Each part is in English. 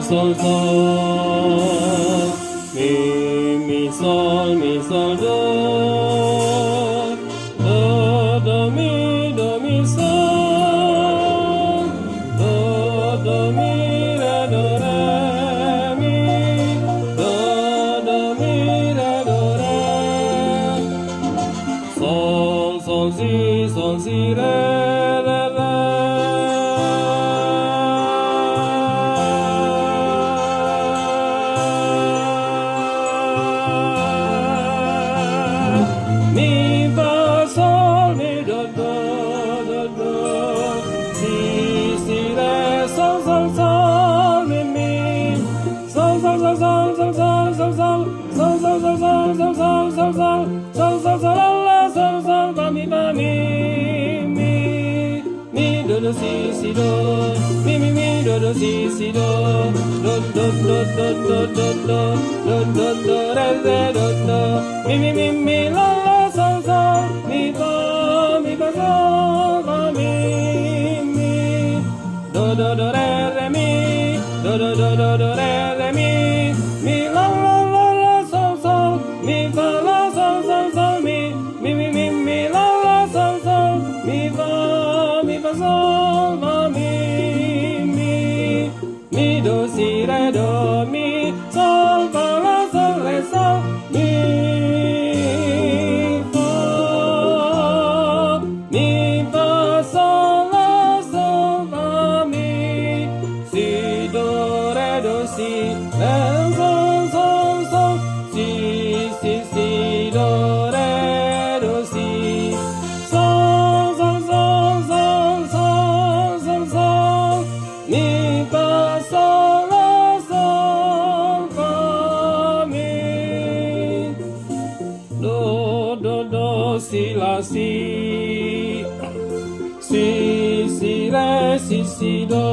sol sol, mi sol do, do mi sol, do mi re do re mi, do mi re do re, sol si re re re. Mi fa sol mi do do si re sol mi sol fa mi do si do mi do si do re do mi la sol mi fa sol fa mi do re mi do re mi la sol mi fa la sol mi la sol mi fa sol fa mi do si re do mi sol fa la sol re sol mi fa sol la sol fa mi si do re si do re do si sol mi fa sol la sol fa mi do si la si re si do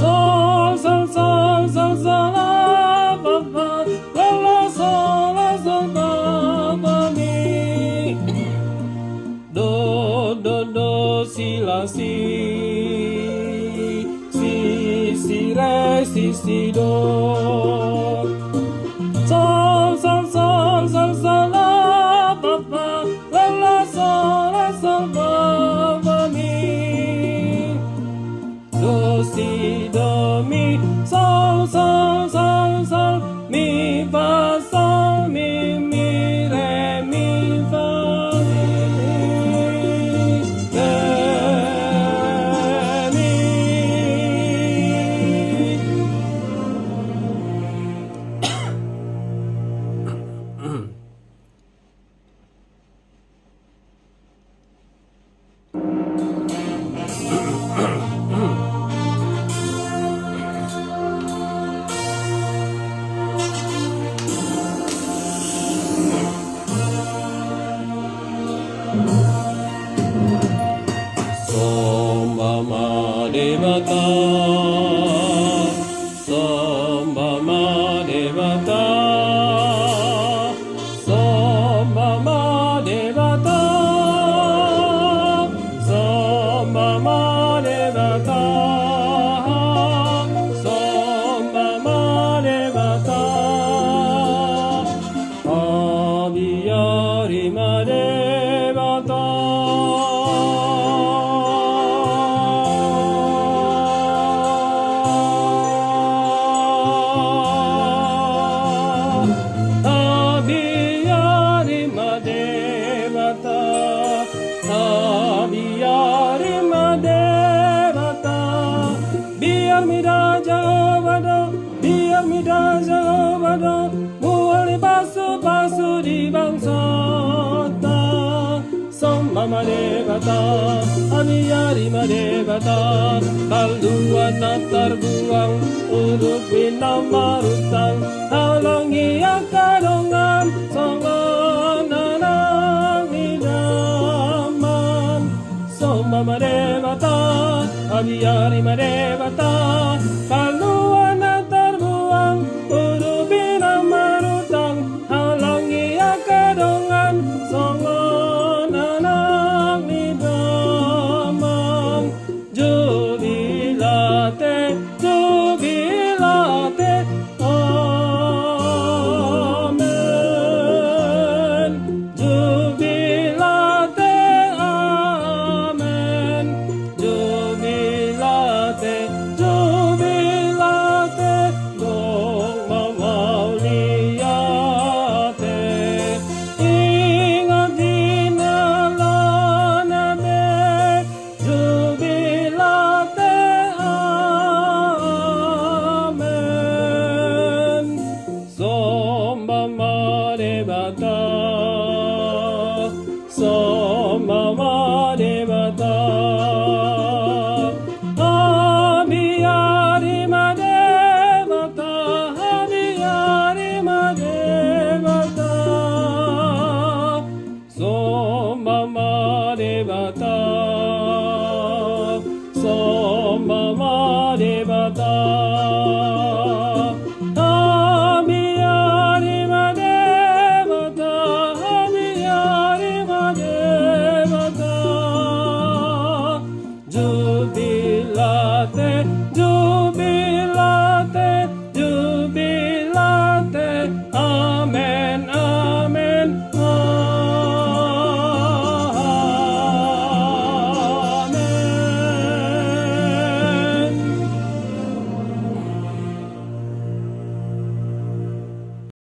sol la fa la sol fa mi do si la si re si do sol la fa la sol fa mi do si do mi sol mi fa sol mi re mi fa Devata, Abiyari Devata, Kaluan na terbuang, urut binamarutan, halangi akarungan, songan nanang idaman. Somma Devata, Abiyari Devata,